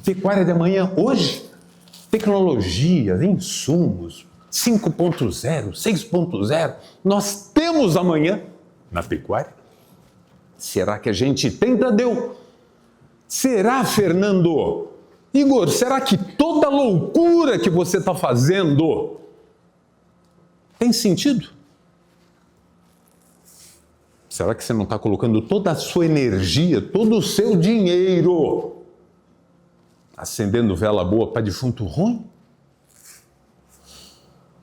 Pecuária de amanhã, hoje, tecnologia, insumos, 5.0, 6.0, nós temos amanhã na pecuária. Será que a gente tem, Tadeu? Será, Fernando? Igor, será que toda loucura que você está fazendo tem sentido? Será que você não está colocando toda a sua energia, todo o seu dinheiro acendendo vela boa para defunto ruim?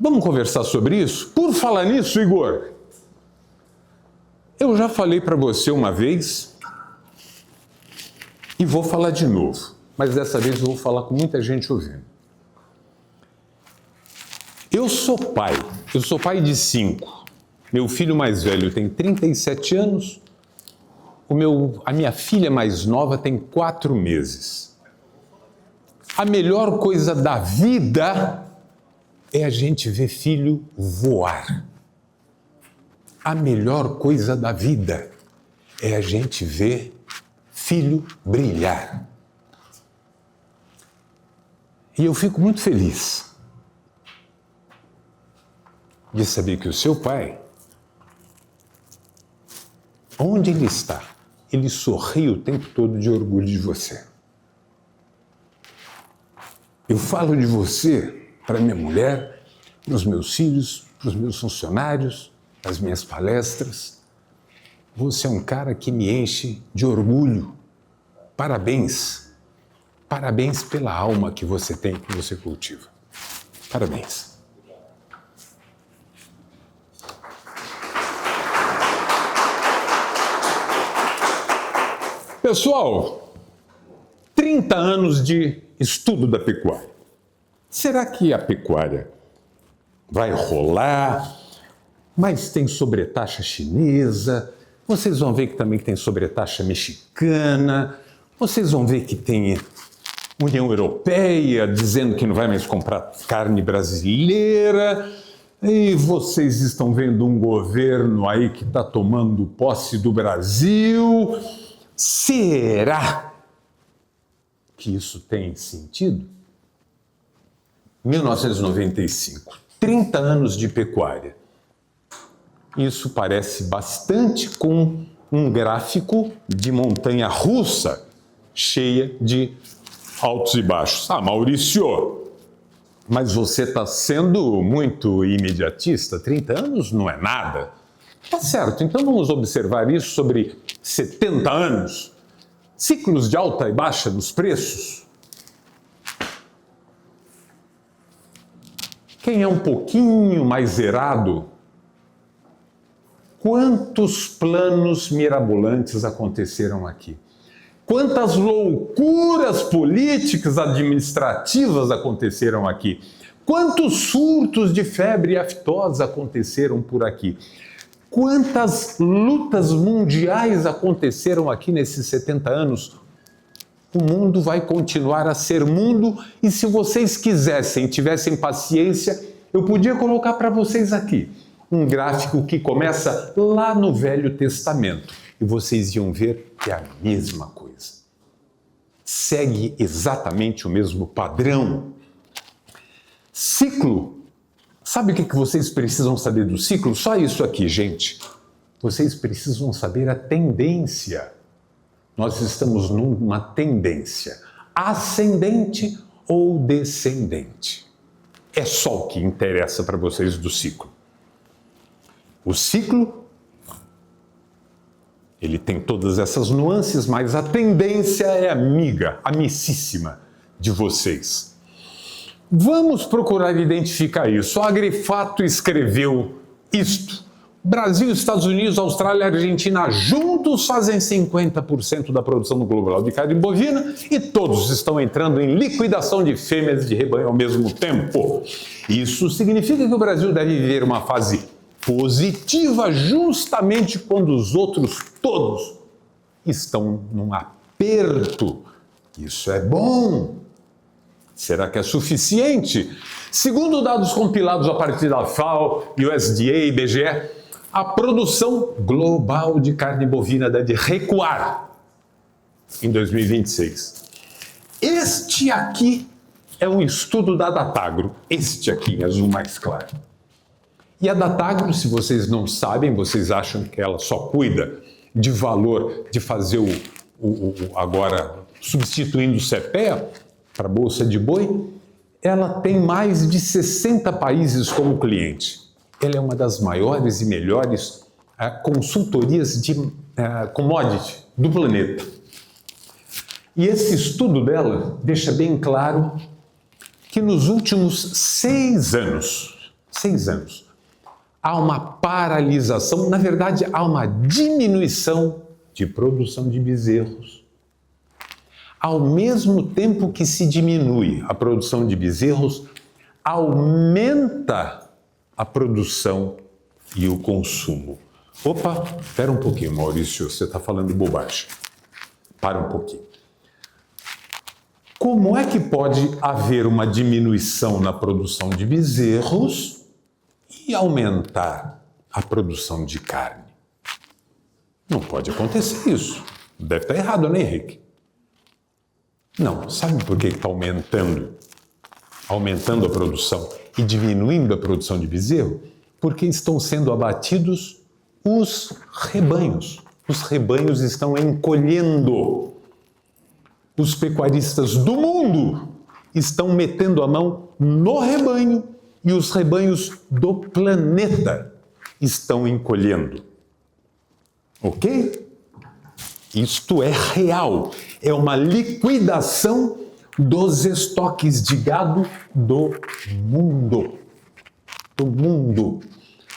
Vamos conversar sobre isso? Por falar nisso, Igor, eu já falei para você uma vez e vou falar de novo, mas dessa vez eu vou falar com muita gente ouvindo. Eu sou pai de 5. Meu filho mais velho tem 37 anos, a minha filha mais nova tem 4 meses. A melhor coisa da vida é a gente ver filho voar. A melhor coisa da vida é a gente ver filho brilhar. E eu fico muito feliz de saber que o seu pai, onde ele está, ele sorri o tempo todo de orgulho de você. Eu falo de você para minha mulher, para os meus filhos, para os meus funcionários, nas minhas palestras. Você é um cara que me enche de orgulho. Parabéns. Parabéns pela alma que você tem, que você cultiva. Parabéns. Pessoal, 30 anos de estudo da pecuária. Será que a pecuária vai rolar? Mas tem sobretaxa chinesa, vocês vão ver que também tem sobretaxa mexicana, vocês vão ver que tem União Europeia dizendo que não vai mais comprar carne brasileira, e vocês estão vendo um governo aí que está tomando posse do Brasil. Será que isso tem sentido? 1995, 30 anos de pecuária. Isso parece bastante com um gráfico de montanha russa cheia de altos e baixos. Ah, Maurício, mas você está sendo muito imediatista. 30 anos não é nada. Tá certo, então vamos observar isso sobre 70 anos. Ciclos de alta e baixa nos preços. Quem é um pouquinho mais zerado, quantos planos mirabolantes aconteceram aqui? Quantas loucuras políticas administrativas aconteceram aqui? Quantos surtos de febre aftosa aconteceram por aqui? Quantas lutas mundiais aconteceram aqui nesses 70 anos? O mundo vai continuar a ser mundo, e se vocês quisessem, tivessem paciência, eu podia colocar para vocês aqui um gráfico que começa lá no Velho Testamento, e vocês iam ver que é a mesma coisa. Segue exatamente o mesmo padrão. Ciclo. Sabe o que vocês precisam saber do ciclo? Só isso aqui, gente. Vocês precisam saber a tendência. Nós estamos numa tendência ascendente ou descendente. É só o que interessa para vocês do ciclo. O ciclo, ele tem todas essas nuances, mas a tendência é amiga, amicíssima de vocês. Vamos procurar identificar isso. A Agrifato escreveu isto. Brasil, Estados Unidos, Austrália e Argentina juntos fazem 50% da produção global de carne bovina, e todos estão entrando em liquidação de fêmeas de rebanho ao mesmo tempo. Isso significa que o Brasil deve viver uma fase positiva justamente quando os outros todos estão num aperto. Isso é bom. Será que é suficiente? Segundo dados compilados a partir da FAO, USDA e IBGE, a produção global de carne bovina deve recuar em 2026. Este Este aqui é um estudo da Datagro, este aqui em azul mais claro. E a Datagro, se vocês não sabem, vocês acham que ela só cuida de valor, de fazer agora substituindo o CPEA para a Bolsa de Boi, ela tem mais de 60 países como cliente. Ela é uma das maiores e melhores consultorias de commodity do planeta. E esse estudo dela deixa bem claro que nos últimos 6 anos, há uma paralisação, na verdade, há uma diminuição de produção de bezerros. Ao mesmo tempo que se diminui a produção de bezerros, aumenta a produção e o consumo. Opa, espera um pouquinho, Maurício, você está falando bobagem. Para um pouquinho. Como é que pode haver uma diminuição na produção de bezerros e aumentar a produção de carne? Não pode acontecer isso. Deve estar errado, né, Henrique? Não, sabe por que está aumentando a produção e diminuindo a produção de bezerro? Porque estão sendo abatidos os rebanhos. Os rebanhos estão encolhendo. Os pecuaristas do mundo estão metendo a mão no rebanho e os rebanhos do planeta estão encolhendo. Ok? Isto é real. É uma liquidação dos estoques de gado do mundo. Do mundo.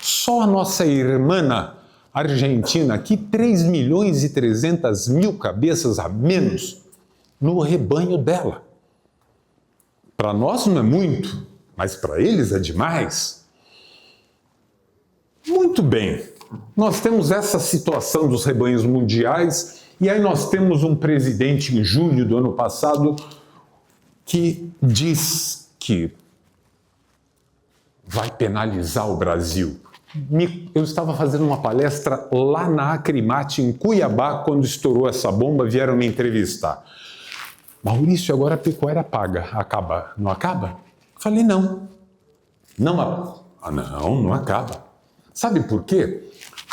Só a nossa irmã Argentina, aqui 3.300.000 cabeças a menos no rebanho dela. Para nós não é muito, mas para eles é demais. Muito bem, nós temos essa situação dos rebanhos mundiais e aí nós temos um presidente em julho do ano passado que diz que vai penalizar o Brasil. Eu estava fazendo uma palestra lá na Acrimate, em Cuiabá, quando estourou essa bomba, vieram me entrevistar. Maurício, agora a pecuária acaba. Não acaba? Eu falei, não. Não acaba. Sabe por quê?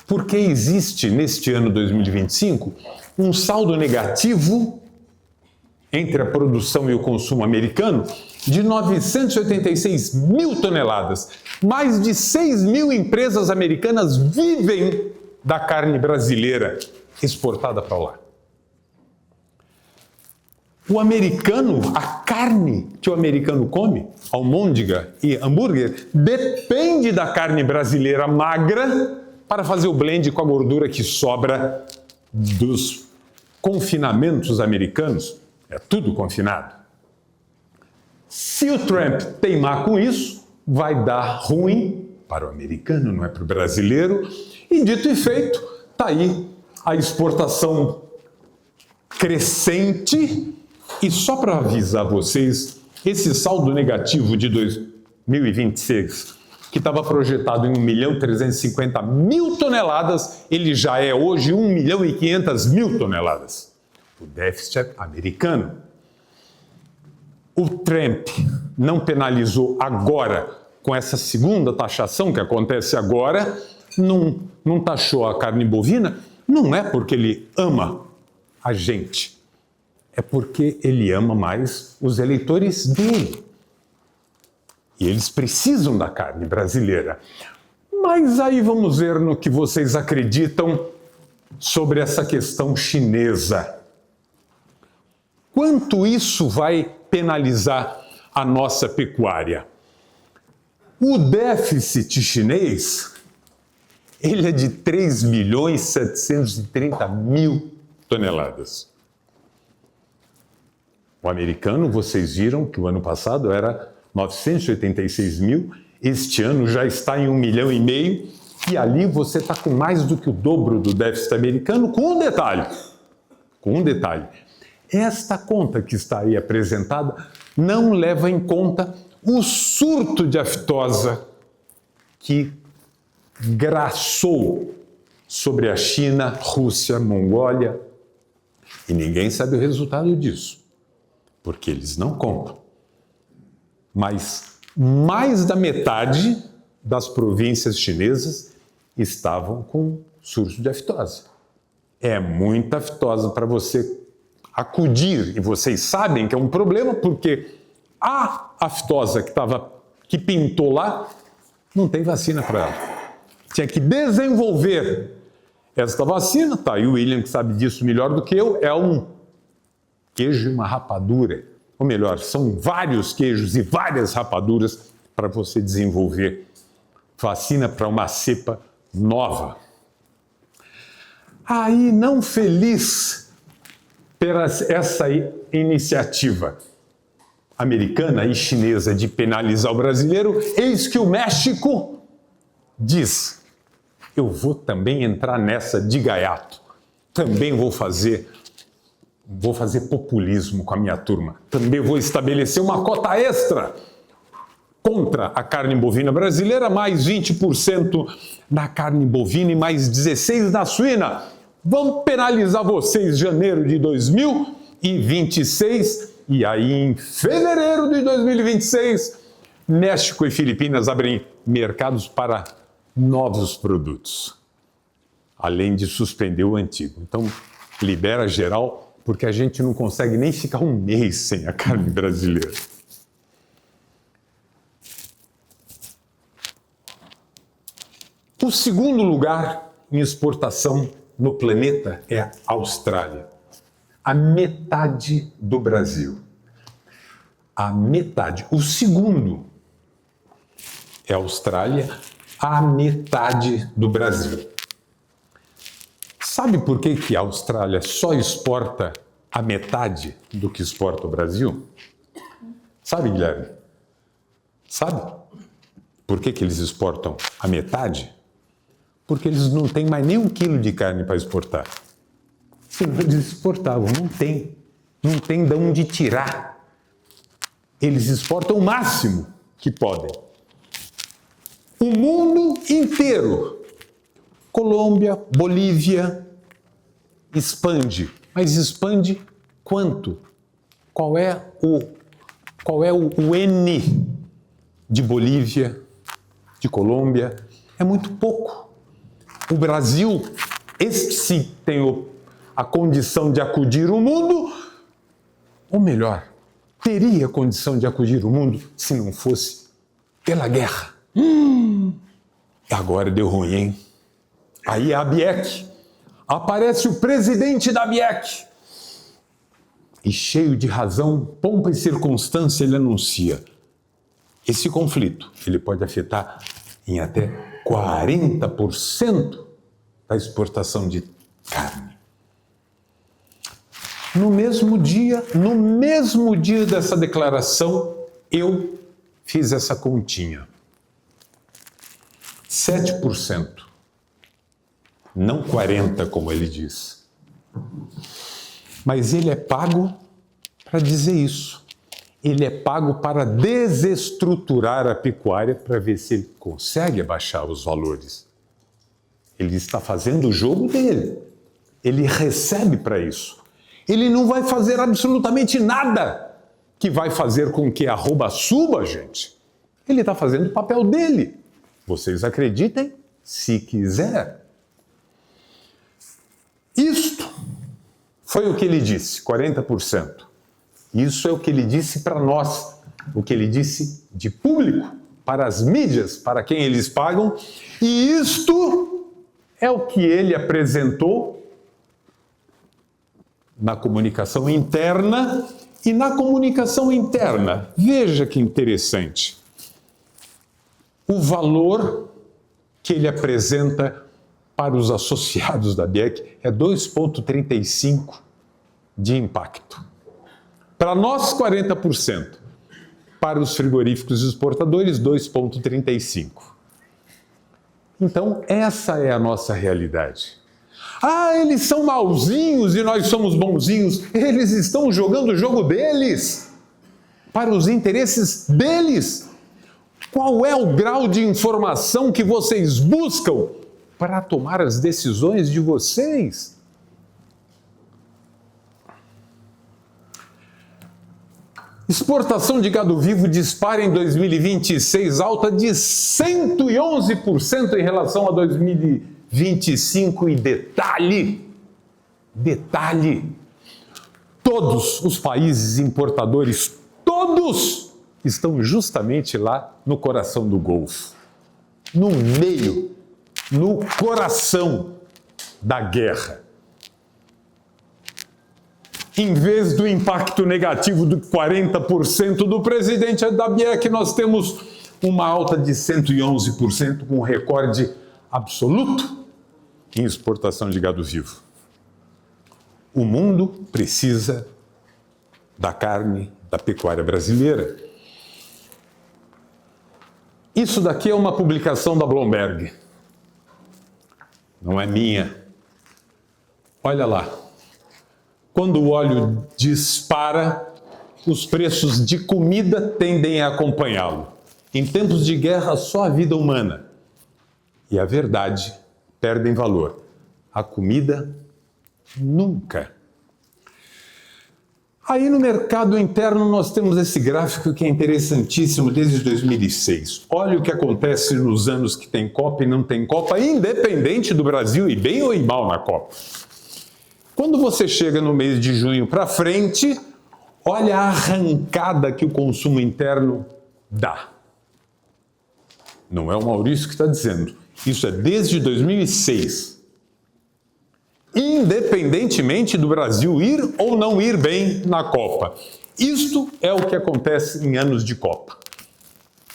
Porque existe, neste ano 2025, um saldo negativo entre a produção e o consumo americano de 986 mil toneladas. Mais de 6 mil empresas americanas vivem da carne brasileira exportada para lá. O americano, a carne que o americano come, almôndega e hambúrguer, depende da carne brasileira magra para fazer o blend com a gordura que sobra dos confinamentos americanos. É tudo confinado. Se o Trump teimar com isso, vai dar ruim para o americano, não é para o brasileiro. E dito e feito, está aí a exportação crescente. E só para avisar vocês, esse saldo negativo de 2026, que estava projetado em 1.350.000 toneladas, ele já é hoje 1.500.000 toneladas. O déficit é americano. O Trump não penalizou agora, com essa segunda taxação que acontece agora, não taxou a carne bovina, não é porque ele ama a gente. É porque ele ama mais os eleitores dele. E eles precisam da carne brasileira. Mas aí vamos ver no que vocês acreditam sobre essa questão chinesa. Quanto isso vai penalizar a nossa pecuária? O déficit chinês, ele é de 3.730.000 toneladas. O americano, vocês viram que o ano passado era 986 mil, este ano já está em 1,5 milhão, e ali você está com mais do que o dobro do déficit americano, com um detalhe. Esta conta que está aí apresentada não leva em conta o surto de aftosa que graçou sobre a China, Rússia, Mongólia, e ninguém sabe o resultado disso. porque eles não compram. Mas mais da metade das províncias chinesas estavam com surto de aftosa. É muita aftosa para você acudir, e vocês sabem que é um problema, porque a aftosa que pintou lá não tem vacina para ela. Tinha que desenvolver esta vacina, tá? E o William, que sabe disso melhor do que eu, é um queijo e uma rapadura. Ou melhor, são vários queijos e várias rapaduras para você desenvolver vacina para uma cepa nova. Aí, não feliz por essa iniciativa americana e chinesa de penalizar o brasileiro, eis que o México diz: eu vou também entrar nessa de gaiato, também vou fazer populismo com a minha turma, também vou estabelecer uma cota extra contra a carne bovina brasileira, mais 20% na carne bovina e mais 16% na suína. Vamos penalizar vocês em janeiro de 2026 e aí em fevereiro de 2026, México e Filipinas abrem mercados para novos produtos, além de suspender o antigo. Então, libera geral, porque a gente não consegue nem ficar um mês sem a carne brasileira. O segundo lugar em exportação no planeta é a Austrália. A metade do Brasil. A metade. O segundo é a Austrália, a metade do Brasil. Sabe por que a Austrália só exporta a metade do que exporta o Brasil? Sabe, Guilherme? Sabe por que eles exportam a metade? Porque eles não têm mais nem 1 quilo de carne para exportar. Senão eles exportavam, não tem. Não tem de onde tirar. Eles exportam o máximo que podem. O mundo inteiro, Colômbia, Bolívia, expande. Mas expande quanto? Qual é o N de Bolívia, de Colômbia? É muito pouco. O Brasil, este sim tem a condição de acudir o mundo, ou melhor, teria condição de acudir o mundo se não fosse pela guerra. Agora deu ruim, hein? Aí a ABIEC, aparece o presidente da ABIEC e, cheio de razão, pompa e circunstância, ele anuncia: esse conflito ele pode afetar em até 40% da exportação de carne. No mesmo dia dessa declaração, eu fiz essa continha. 7%. Não 40%, como ele diz. Mas ele é pago para dizer isso. Ele é pago para desestruturar a pecuária para ver se ele consegue abaixar os valores. Ele está fazendo o jogo dele. Ele recebe para isso. Ele não vai fazer absolutamente nada que vai fazer com que a arroba suba, gente. Ele está fazendo o papel dele. Vocês acreditem se quiser. Isto foi o que ele disse, 40%. Isso é o que ele disse para nós, o que ele disse de público, para as mídias, para quem eles pagam. E isto é o que ele apresentou na comunicação interna. E na comunicação interna, veja que interessante, o valor que ele apresenta para os associados da ABIEC é 2,35 de impacto. Para nós, 40%. Para os frigoríficos exportadores, 2,35. Então, essa é a nossa realidade. Ah, eles são mauzinhos e nós somos bonzinhos. Eles estão jogando o jogo deles, para os interesses deles. Qual é o grau de informação que vocês buscam para tomar as decisões de vocês? Exportação de gado vivo dispara em 2026, alta de 111% em relação a 2025. E detalhe, todos os países importadores, todos estão justamente lá no coração do Golfo, no meio, no coração da guerra. Em vez do impacto negativo de 40% do presidente Adabiek, nós temos uma alta de 111%, com um recorde absoluto em exportação de gado vivo. O mundo precisa da carne da pecuária brasileira. Isso daqui é uma publicação da Bloomberg. Não é minha. Olha lá. Quando o óleo dispara, os preços de comida tendem a acompanhá-lo. Em tempos de guerra, só a vida humana e a verdade perdem valor. A comida, nunca. Aí no mercado interno nós temos esse gráfico que é interessantíssimo desde 2006. Olha o que acontece nos anos que tem Copa e não tem Copa, independente do Brasil ir bem ou ir mal na Copa. Quando você chega no mês de junho para frente, olha a arrancada que o consumo interno dá. Não é o Maurício que está dizendo. Isso é desde 2006. Independentemente do Brasil ir ou não ir bem na Copa. Isto é o que acontece em anos de Copa.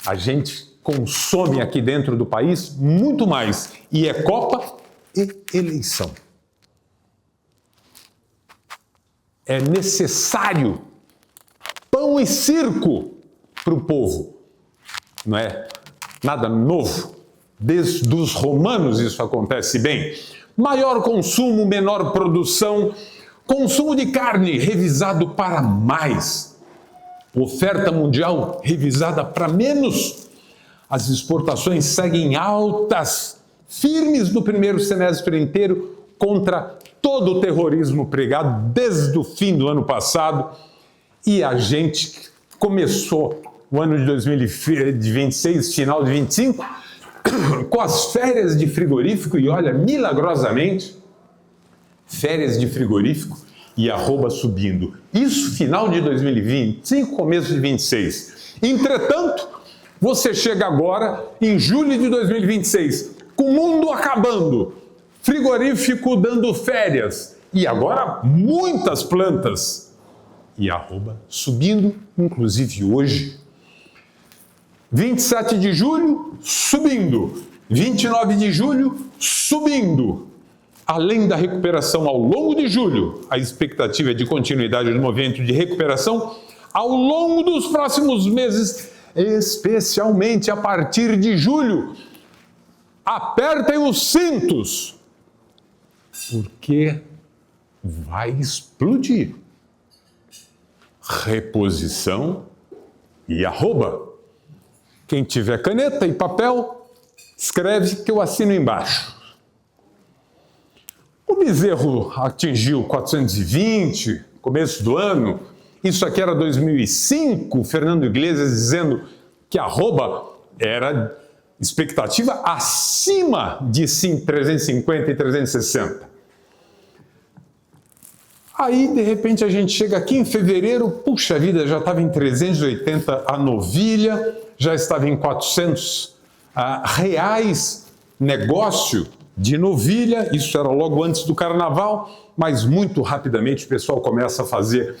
A gente consome aqui dentro do país muito mais. E é Copa e eleição. É necessário pão e circo para o povo. Não é nada novo. Desde os romanos isso acontece bem. Maior consumo, menor produção. Consumo de carne revisado para mais. Oferta mundial revisada para menos. As exportações seguem altas, firmes no primeiro semestre inteiro contra todo o terrorismo pregado desde o fim do ano passado. E a gente começou o ano de 2026, final de 25, com as férias de frigorífico e olha, milagrosamente, férias de frigorífico e arroba subindo. Isso final de 2025, começo de 26. Entretanto, você chega agora em julho de 2026, com o mundo acabando, frigorífico dando férias e agora muitas plantas e arroba subindo, inclusive hoje. 27 de julho, subindo. 29 de julho, subindo. Além da recuperação ao longo de julho, a expectativa é de continuidade do movimento de recuperação ao longo dos próximos meses, especialmente a partir de julho. Apertem os cintos, porque vai explodir. Reposição e arroba. Quem tiver caneta e papel, escreve que eu assino embaixo. O bezerro atingiu 420, começo do ano. Isso aqui era 2005, Fernando Iglesias dizendo que a arroba era expectativa acima de 350 e 360. Aí, de repente, a gente chega aqui em fevereiro, puxa vida, já estava em 380 a novilha, já estava em 400 reais negócio de novilha, isso era logo antes do carnaval, mas muito rapidamente o pessoal começa a fazer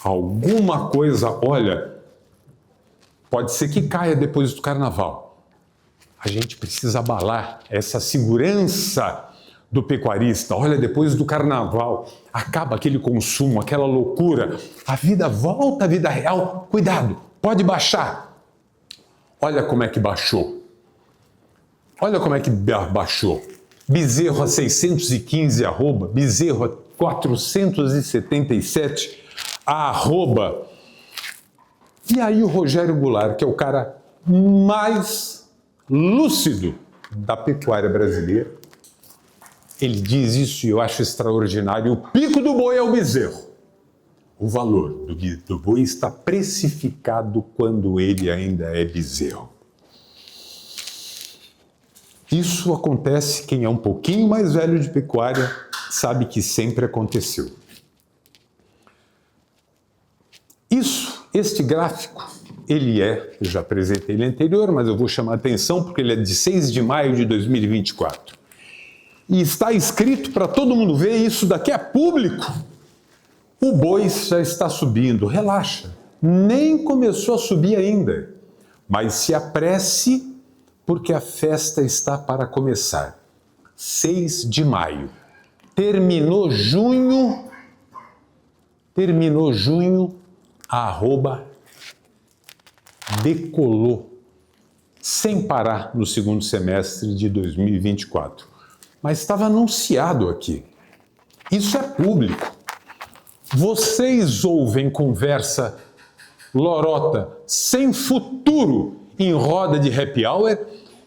alguma coisa, olha, pode ser que caia depois do carnaval. A gente precisa abalar essa segurança do pecuarista. Olha, depois do carnaval, acaba aquele consumo, aquela loucura, a vida volta à vida real, cuidado, pode baixar. Olha como é que baixou. Olha como é que baixou. Bezerro a 615 arroba, bezerro a 477 a arroba. E aí o Rogério Goulart, que é o cara mais lúcido da pecuária brasileira, ele diz isso e eu acho extraordinário. O pico do boi é o bezerro. O valor do boi está precificado quando ele ainda é bezerro. Isso acontece, quem é um pouquinho mais velho de pecuária sabe que sempre aconteceu. Este gráfico, eu já apresentei ele anterior, mas eu vou chamar a atenção porque ele é de 6 de maio de 2024. E está escrito para todo mundo ver, isso daqui é público. O boi já está subindo, relaxa, nem começou a subir ainda, mas se apresse porque a festa está para começar. 6 de maio, terminou junho, a arroba decolou, sem parar no segundo semestre de 2024. Mas estava anunciado aqui, isso é público. Vocês ouvem conversa lorota, sem futuro, em roda de happy hour,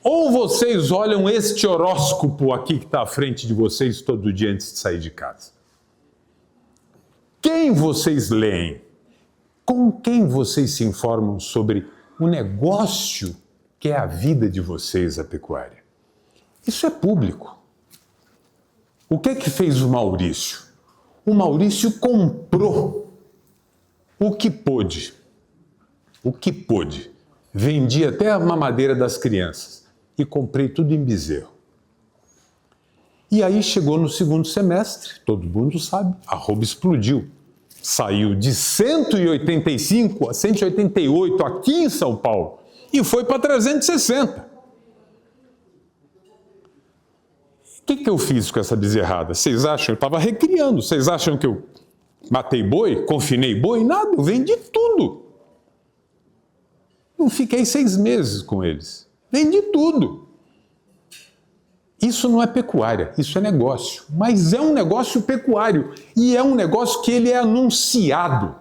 ou vocês olham este horóscopo aqui que está à frente de vocês todo dia antes de sair de casa? Quem vocês leem? Com quem vocês se informam sobre o negócio que é a vida de vocês, a pecuária? Isso é público. O que é que fez o Maurício? O Maurício comprou o que pôde. O que pôde. Vendi até a mamadeira das crianças e comprei tudo em bezerro. E aí chegou no segundo semestre, todo mundo sabe, a arroba explodiu. Saiu de 185 a 188 aqui em São Paulo e foi para 360. O que eu fiz com essa bezerrada? Vocês acham? Eu estava recriando. Vocês acham que eu matei boi? Confinei boi? Nada, eu vendi tudo. Não fiquei 6 meses com eles. Vendi tudo. Isso não é pecuária, isso é negócio. Mas é um negócio pecuário e é um negócio que ele é anunciado.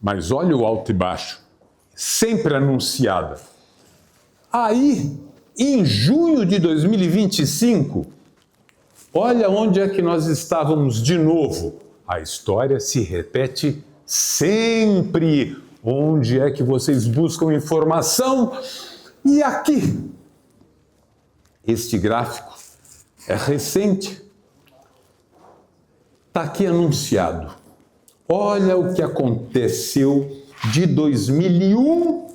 Mas olha o alto e baixo, sempre anunciada. Aí, em junho de 2025, olha onde é que nós estávamos de novo. A história se repete sempre. Onde é que vocês buscam informação? E aqui, este gráfico é recente. Está aqui anunciado. Olha o que aconteceu de 2001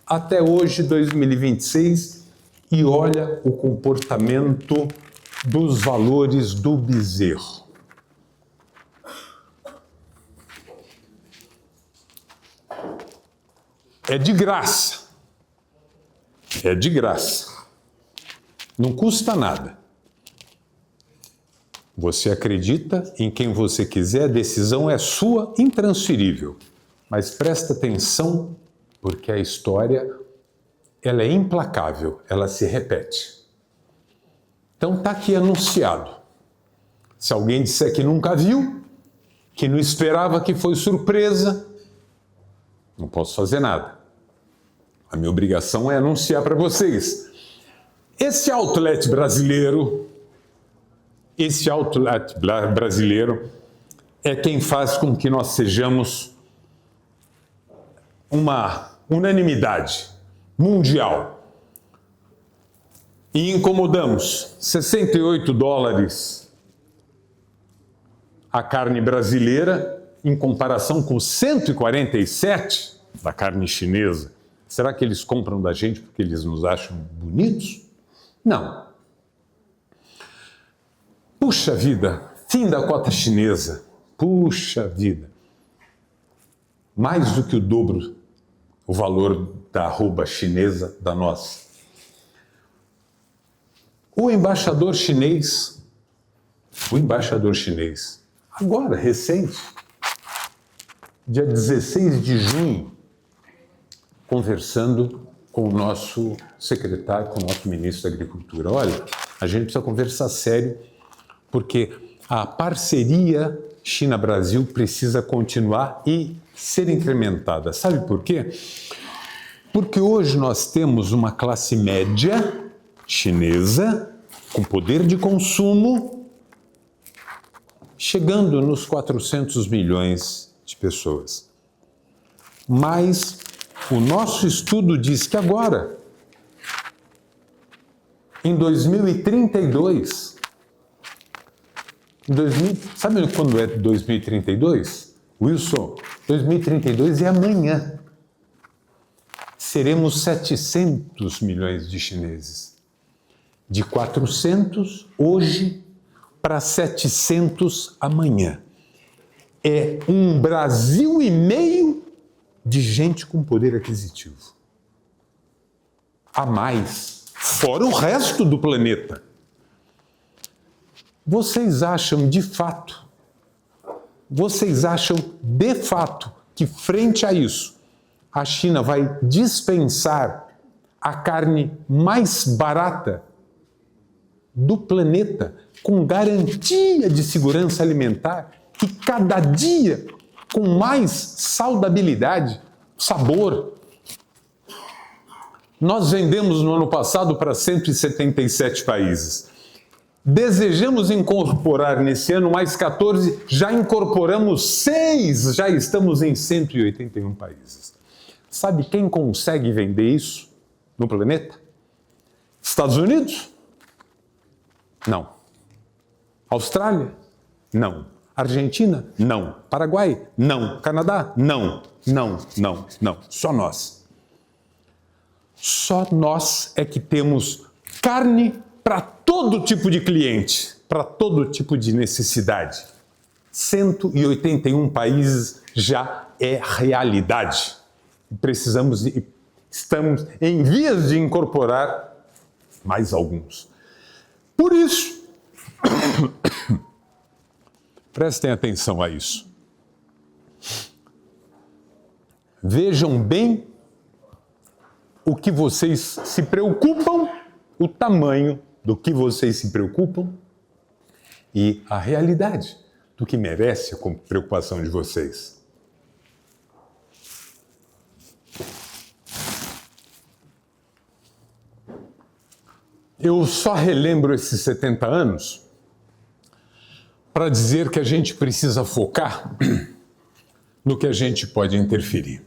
até hoje, 2026, e olha o comportamento dos valores do bezerro. É de graça. É de graça. Não custa nada. Você acredita em quem você quiser, a decisão é sua, intransferível. Mas presta atenção, porque a história ela é implacável, ela se repete. Então está aqui anunciado. Se alguém disser que nunca viu, que não esperava, que foi surpresa, não posso fazer nada. A minha obrigação é anunciar para vocês. Esse outlet brasileiro é quem faz com que nós sejamos uma unanimidade mundial. E incomodamos $68 a carne brasileira em comparação com 147 da carne chinesa. Será que eles compram da gente porque eles nos acham bonitos? Não. Puxa vida, fim da cota chinesa. Puxa vida. Mais do que o dobro o valor da arroba chinesa da nossa. O embaixador chinês, agora, recente, dia 16 de junho, conversando com o nosso secretário, com o nosso ministro da Agricultura. Olha, a gente precisa conversar sério, porque a parceria China-Brasil precisa continuar e ser incrementada. Sabe por quê? Porque hoje nós temos uma classe média chinesa com poder de consumo chegando nos 400 milhões de pessoas. Mas o nosso estudo diz que agora, em 2032, sabe quando é 2032? Wilson, 2032 é amanhã. Seremos 700 milhões de chineses. De 400 hoje para 700 amanhã. É um Brasil e meio de gente com poder aquisitivo. A mais, fora o resto do planeta. Vocês acham de fato que frente a isso, a China vai dispensar a carne mais barata do planeta, com garantia de segurança alimentar, que cada dia com mais saudabilidade, sabor? Nós vendemos no ano passado para 177 países. Desejamos incorporar nesse ano mais 14, já incorporamos 6, já estamos em 181 países. Sabe quem consegue vender isso no planeta? Estados Unidos? Não. Austrália? Não. Argentina? Não. Paraguai? Não. Canadá? Não. Não. Só nós. Só nós é que temos carne para todo tipo de cliente, para todo tipo de necessidade. 181 países já é realidade. Estamos em vias de incorporar mais alguns. Por isso, prestem atenção a isso. Vejam bem o que vocês se preocupam, o tamanho do que vocês se preocupam e a realidade do que merece a preocupação de vocês. Eu só relembro esses 70 anos para dizer que a gente precisa focar no que a gente pode interferir.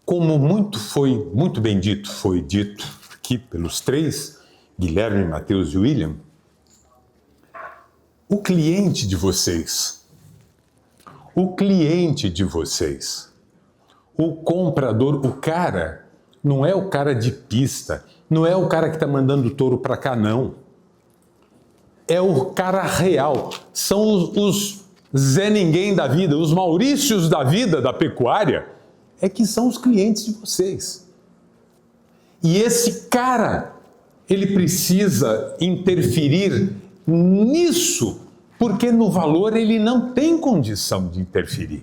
Como muito bem dito, foi dito aqui pelos três, Guilherme, Matheus e William, o cliente de vocês, o comprador, o cara, não é o cara de pista, não é o cara que está mandando o touro para cá, não. É o cara real. São os Zé Ninguém da vida, os Maurícios da vida da pecuária, é que são os clientes de vocês. E esse cara, ele precisa interferir nisso, porque no valor ele não tem condição de interferir.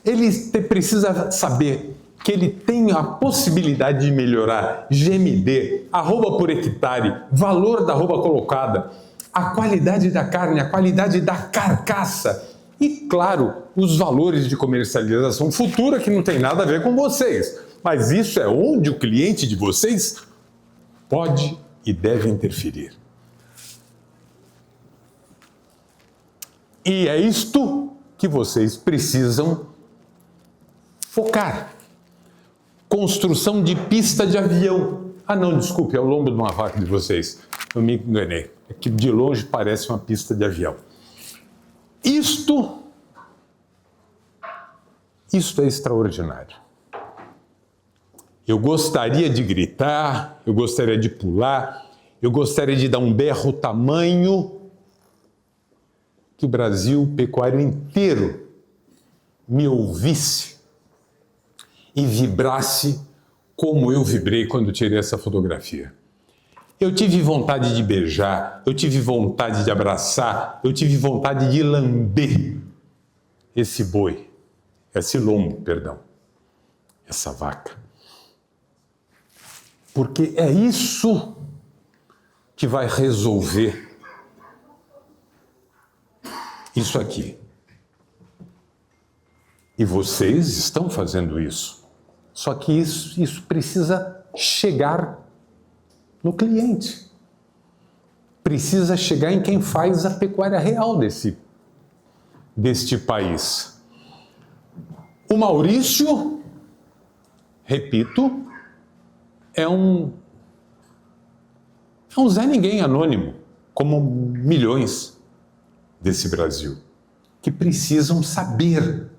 Ele precisa saber que ele tem a possibilidade de melhorar GMD, arroba por hectare, valor da arroba colocada, a qualidade da carne, a qualidade da carcaça e, claro, os valores de comercialização futura que não tem nada a ver com vocês. Mas isso é onde o cliente de vocês pode e deve interferir. E é isto que vocês precisam focar. Construção de pista de avião. Ah, não, desculpe, é o lombo de uma vaca de vocês. Eu me enganei. É que de longe parece uma pista de avião. Isto é extraordinário. Eu gostaria de gritar, eu gostaria de pular, eu gostaria de dar um berro tamanho que o Brasil pecuário inteiro me ouvisse e vibrasse como eu vibrei quando tirei essa fotografia. Eu tive vontade de beijar, eu tive vontade de abraçar, eu tive vontade de lamber esse boi, essa vaca. Porque é isso que vai resolver isso aqui. E vocês estão fazendo isso. Só que isso precisa chegar no cliente. precisa chegar em quem faz a pecuária real deste país. O Maurício, repito, é um Zé Ninguém anônimo, como milhões desse Brasil, que precisam saber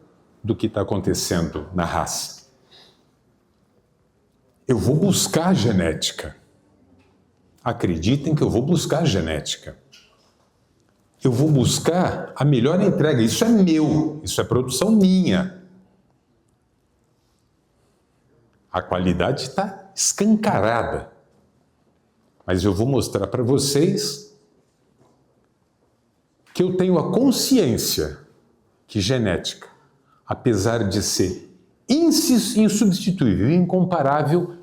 do que está acontecendo na raça. Eu vou buscar genética. Acreditem que eu vou buscar genética. Eu vou buscar a melhor entrega. Isso é meu, isso é produção minha. A qualidade está escancarada. Mas eu vou mostrar para vocês que eu tenho a consciência que genética, apesar de ser insubstituível e incomparável,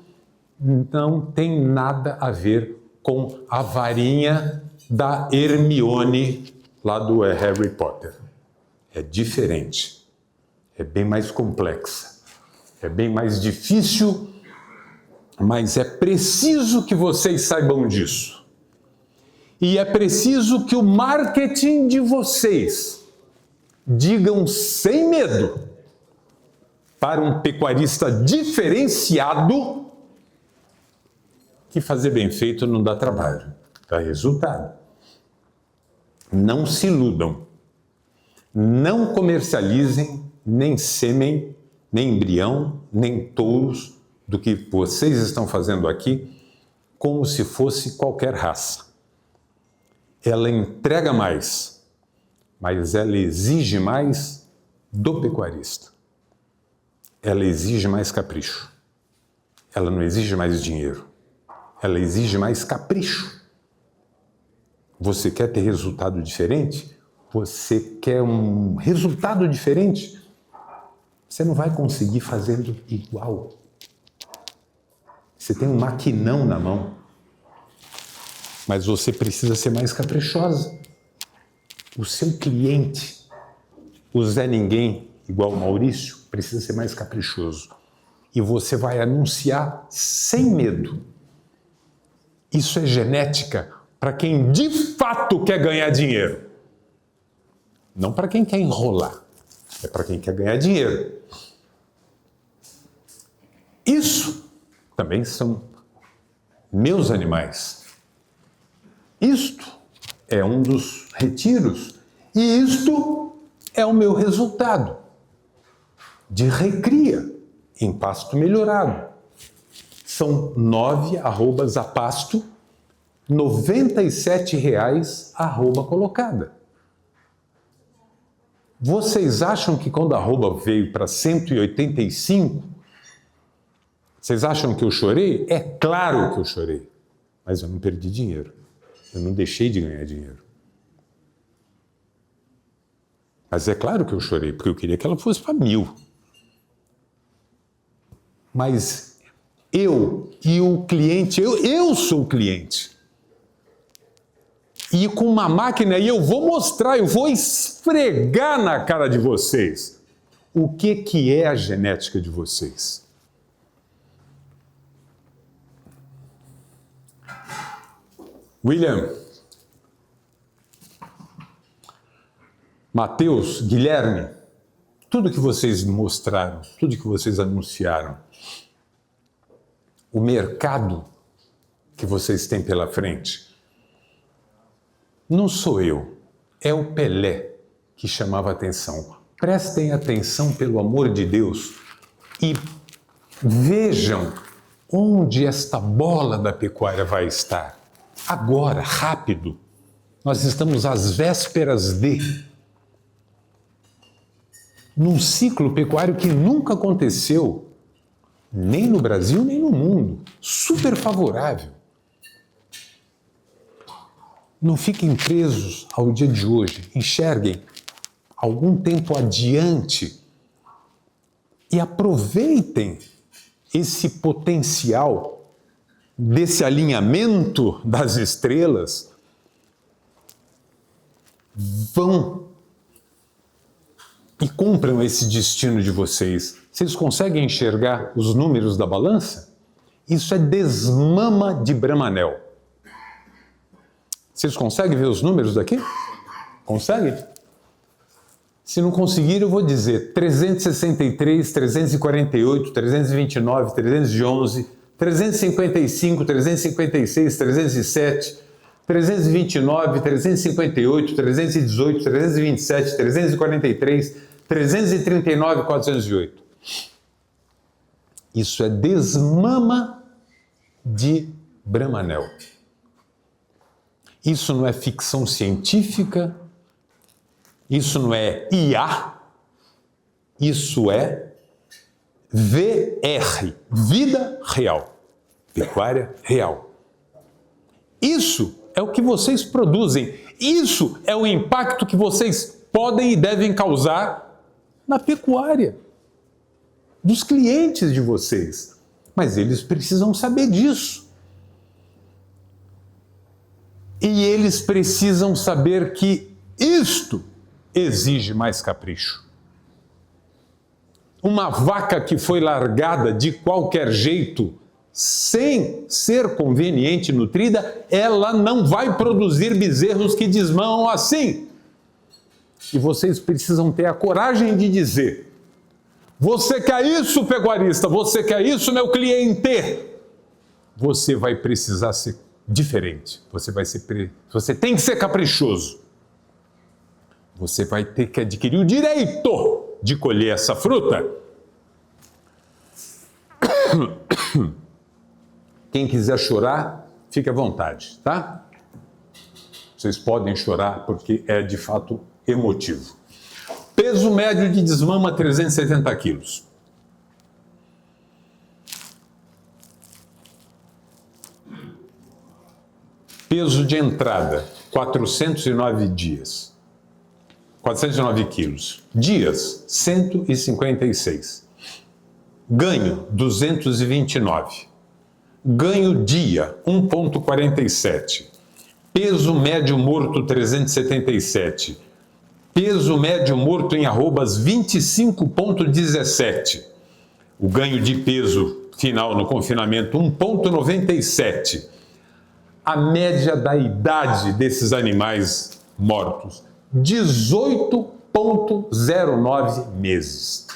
não tem nada a ver com a varinha da Hermione lá do Harry Potter. É diferente, é bem mais complexa, é bem mais difícil, mas é preciso que vocês saibam disso. E é preciso que o marketing de vocês digam sem medo para um pecuarista diferenciado que fazer bem feito não dá trabalho, dá resultado. Não se iludam. Não comercializem nem sêmen, nem embrião, nem touros do que vocês estão fazendo aqui como se fosse qualquer raça. Ela entrega mais, mas ela exige mais do pecuarista. Ela exige mais capricho. Ela não exige mais dinheiro. Ela exige mais capricho. Você quer ter resultado diferente? Você quer um resultado diferente? Você não vai conseguir fazendo igual. Você tem um maquinão na mão. Mas você precisa ser mais caprichosa. O seu cliente, o Zé Ninguém, igual o Maurício, precisa ser mais caprichoso. E você vai anunciar sem medo. Isso é genética para quem de fato quer ganhar dinheiro. Não para quem quer enrolar. É para quem quer ganhar dinheiro. Isso também são meus animais. Isto é um dos retiros. E isto é o meu resultado de recria em pasto melhorado. São 9 arrobas a pasto, R$ 97,00 arroba colocada. Vocês acham que quando a arroba veio para 185, vocês acham que eu chorei? É claro que eu chorei. Mas eu não perdi dinheiro. Eu não deixei de ganhar dinheiro. Mas é claro que eu chorei, porque eu queria que ela fosse para 1.000. Mas eu e o cliente, eu sou o cliente. E com uma máquina aí eu vou mostrar, eu vou esfregar na cara de vocês o que é a genética de vocês. William, Matheus, Guilherme, tudo que vocês mostraram, tudo que vocês anunciaram, o mercado que vocês têm pela frente, não sou eu, é o Pelé que chamava atenção. Prestem atenção, pelo amor de Deus, e vejam onde esta bola da pecuária vai estar. Agora, rápido. Nós estamos às vésperas num ciclo pecuário que nunca aconteceu, nem no Brasil, nem no mundo. Super favorável. Não fiquem presos ao dia de hoje. Enxerguem algum tempo adiante e aproveitem esse potencial desse alinhamento das estrelas. Vão e cumpram esse destino de vocês. Vocês conseguem enxergar os números da balança? Isso é desmama de Bramanel. Vocês conseguem ver os números daqui? Conseguem? Se não conseguir, eu vou dizer 363, 348, 329, 311, 355, 356, 307, 329, 358, 318, 327, 343, 339, 408. Isso é desmama de Bramanel. Isso não é ficção científica, isso não é IA, isso é VR, vida real, pecuária real. Isso é o que vocês produzem, isso é o impacto que vocês podem e devem causar na pecuária dos clientes de vocês. Mas eles precisam saber disso. E eles precisam saber que isto exige mais capricho. Uma vaca que foi largada de qualquer jeito, sem ser conveniente nutrida, ela não vai produzir bezerros que desmamam assim. E vocês precisam ter a coragem de dizer: você quer isso, pecuarista? Você quer isso, meu cliente? Você vai precisar ser diferente. Você tem que ser caprichoso. Você vai ter que adquirir o direito de colher essa fruta. Quem quiser chorar, fique à vontade, tá? Vocês podem chorar porque é de fato emotivo. Peso médio de desmama 370 quilos. Peso de entrada 409 dias. 409 quilos. Dias, 156. Ganho, 229. Ganho dia, 1,47. Peso médio morto, 377. Peso médio morto em arrobas, 25,17. O ganho de peso final no confinamento, 1,97. A média da idade desses animais mortos, 18,09 meses.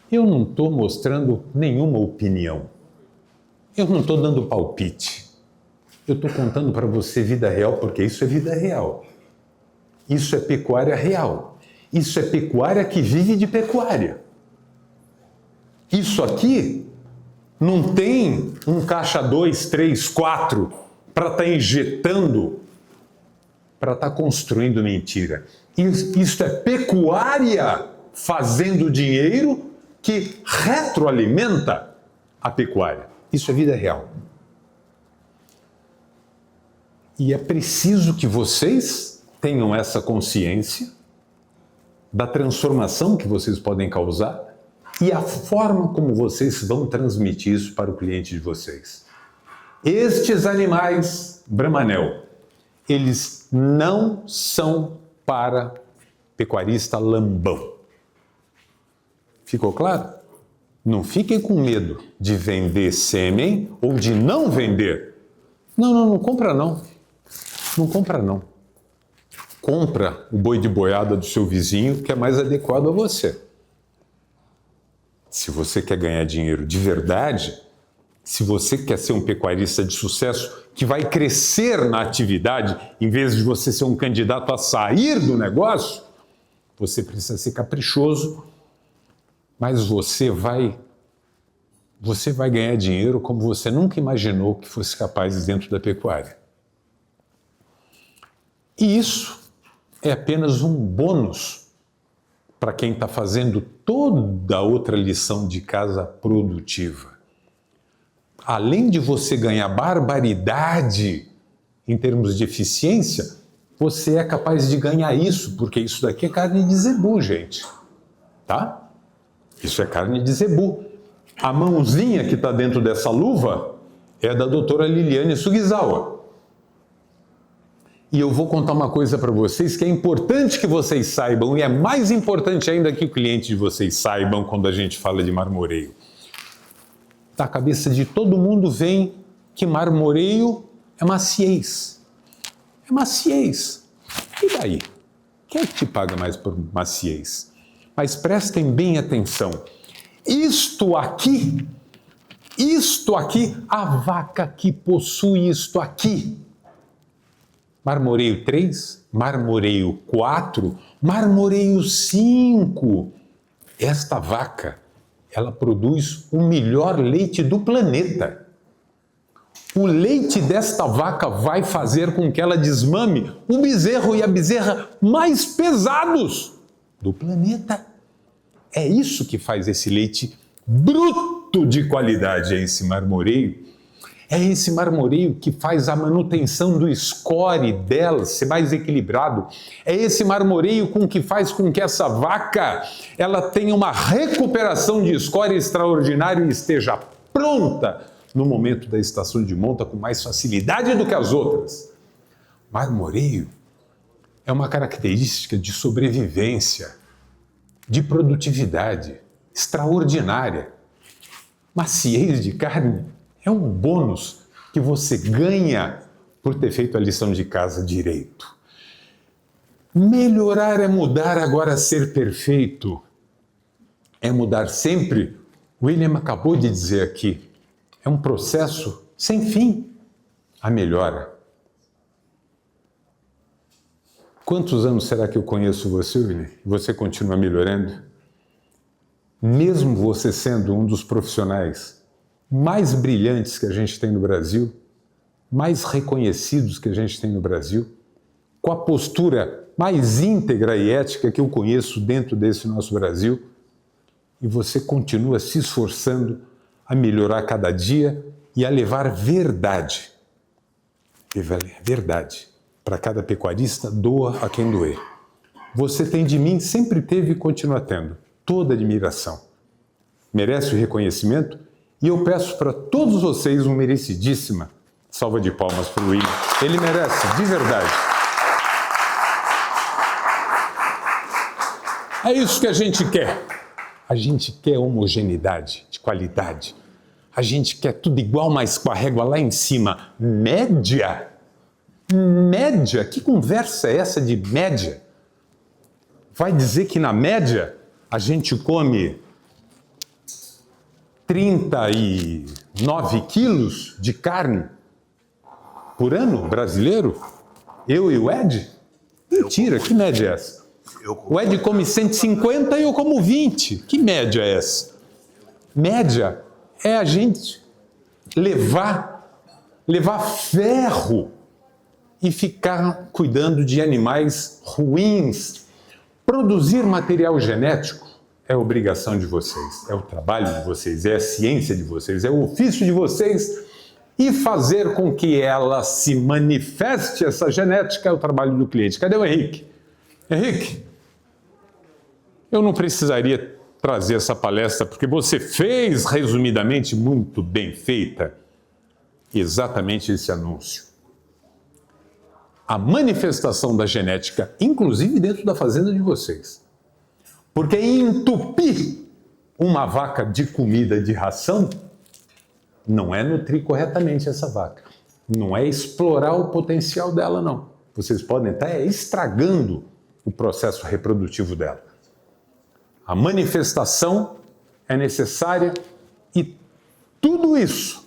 Eu não estou mostrando nenhuma opinião. Eu não estou dando palpite. Eu estou contando para você vida real, porque isso é vida real. Isso é pecuária real. Isso é pecuária que vive de pecuária. Isso aqui não tem um caixa 2, 3, 4 para estar injetando, para estar construindo mentira. Isso é pecuária fazendo dinheiro que retroalimenta a pecuária. Isso é vida real. E é preciso que vocês tenham essa consciência da transformação que vocês podem causar e a forma como vocês vão transmitir isso para o cliente de vocês. Estes animais Bramanel, eles não são para pecuarista lambão. Ficou claro? Não fiquem com medo de vender sêmen ou de não vender. Não compra não. Não compra não. Compra o boi de boiada do seu vizinho, que é mais adequado a você. Se você quer ganhar dinheiro de verdade, se você quer ser um pecuarista de sucesso que vai crescer na atividade, em vez de você ser um candidato a sair do negócio, você precisa ser caprichoso, mas você vai ganhar dinheiro como você nunca imaginou que fosse capaz dentro da pecuária. E isso é apenas um bônus para quem está fazendo toda a outra lição de casa produtiva. Além de você ganhar barbaridade em termos de eficiência, você é capaz de ganhar isso, porque isso daqui é carne de zebu, gente. Tá? Isso é carne de zebu. A mãozinha que está dentro dessa luva é da doutora Liliane Sugizawa. E eu vou contar uma coisa para vocês que é importante que vocês saibam, e é mais importante ainda que o cliente de vocês saibam quando a gente fala de marmoreio. Da cabeça de todo mundo vem que marmoreio é maciez. É maciez. E daí? Quem é que te paga mais por maciez? Mas prestem bem atenção. Isto aqui, a vaca que possui isto aqui, marmoreio 3, marmoreio 4, marmoreio 5. Esta vaca, ela produz o melhor leite do planeta. O leite desta vaca vai fazer com que ela desmame o bezerro e a bezerra mais pesados do planeta. É isso que faz esse leite bruto de qualidade, é esse marmoreio. É esse marmoreio que faz a manutenção do score dela ser mais equilibrado. É esse marmoreio que faz com que essa vaca ela tenha uma recuperação de score extraordinário e esteja pronta no momento da estação de monta com mais facilidade do que as outras. Marmoreio é uma característica de sobrevivência, de produtividade extraordinária. Maciez de carne é um bônus que você ganha por ter feito a lição de casa direito. Melhorar é mudar, agora ser perfeito é mudar sempre. William acabou de dizer aqui, é um processo sem fim, a melhora. Quantos anos será que eu conheço você, William? E você continua melhorando? Mesmo você sendo um dos profissionais mais brilhantes que a gente tem no Brasil, mais reconhecidos que a gente tem no Brasil, com a postura mais íntegra e ética que eu conheço dentro desse nosso Brasil, e você continua se esforçando a melhorar cada dia e a levar verdade. Verdade. Para cada pecuarista, doa a quem doer. Você tem de mim, sempre teve e continua tendo, toda admiração. Merece o reconhecimento? E eu peço para todos vocês uma merecidíssima salva de palmas para o William. Ele merece, de verdade. É isso que a gente quer. A gente quer homogeneidade, de qualidade. A gente quer tudo igual, mas com a régua lá em cima. Média? Média? Que conversa é essa de média? Vai dizer que na média a gente come 39 quilos de carne por ano, brasileiro? Eu e o Ed? Mentira, que média é essa? O Ed come 150 e eu como 20. Que média é essa? Média é a gente levar ferro e ficar cuidando de animais ruins. Produzir material genético é a obrigação de vocês, é o trabalho de vocês, é a ciência de vocês, é o ofício de vocês. E fazer com que ela se manifeste, essa genética, é o trabalho do cliente. Cadê o Henrique? Henrique, eu não precisaria trazer essa palestra, porque você fez, resumidamente, muito bem feita, exatamente esse anúncio. A manifestação da genética, inclusive dentro da fazenda de vocês. Porque entupir uma vaca de comida, de ração, não é nutrir corretamente essa vaca. Não é explorar o potencial dela, não. Vocês podem estar estragando o processo reprodutivo dela. A manifestação é necessária e tudo isso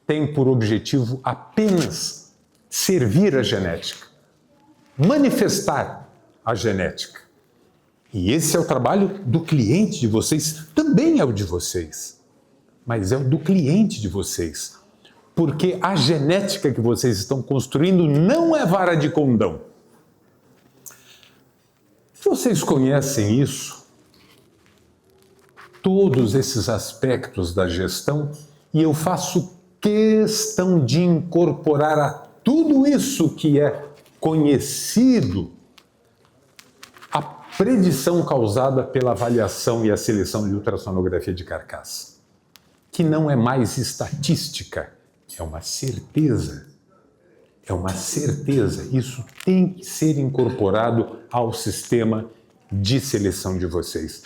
tem por objetivo apenas servir a genética, manifestar a genética. E esse é o trabalho do cliente de vocês, também é o de vocês, mas é o do cliente de vocês, porque a genética que vocês estão construindo não é vara de condão. Vocês conhecem isso? Todos esses aspectos da gestão, e eu faço questão de incorporar a tudo isso que é conhecido a predição causada pela avaliação e a seleção de ultrassonografia de carcaça, que não é mais estatística, é uma certeza. É uma certeza. Isso tem que ser incorporado ao sistema de seleção de vocês.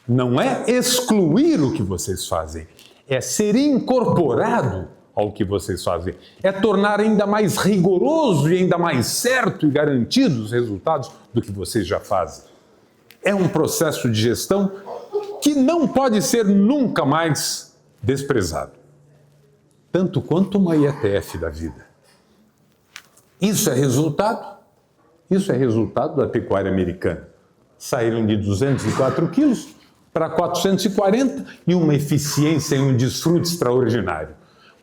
Não é excluir o que vocês fazem, é ser incorporado ao que vocês fazem. É tornar ainda mais rigoroso e ainda mais certo e garantido os resultados do que vocês já fazem. É um processo de gestão que não pode ser nunca mais desprezado. Tanto quanto uma IETF da vida. Isso é resultado da pecuária americana. Saíram de 204 quilos para 440 e uma eficiência e um desfrute extraordinário.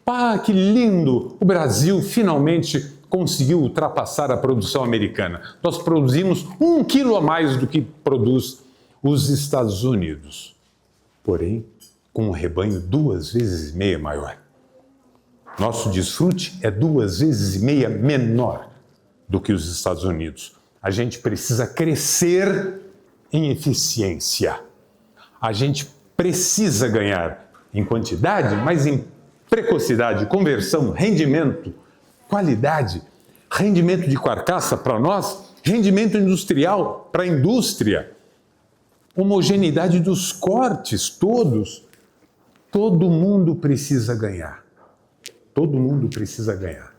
Pá, que lindo! O Brasil finalmente conseguiu ultrapassar a produção americana. Nós produzimos 1 quilo a mais do que produz os Estados Unidos. Porém, com um rebanho 2,5 vezes maior. Nosso desfrute é 2,5 vezes menor do que os Estados Unidos. A gente precisa crescer em eficiência. A gente precisa ganhar em quantidade, mas em precocidade, conversão, rendimento, qualidade, rendimento de carcaça para nós, rendimento industrial para a indústria, homogeneidade dos cortes, todos. Todo mundo precisa ganhar. Todo mundo precisa ganhar.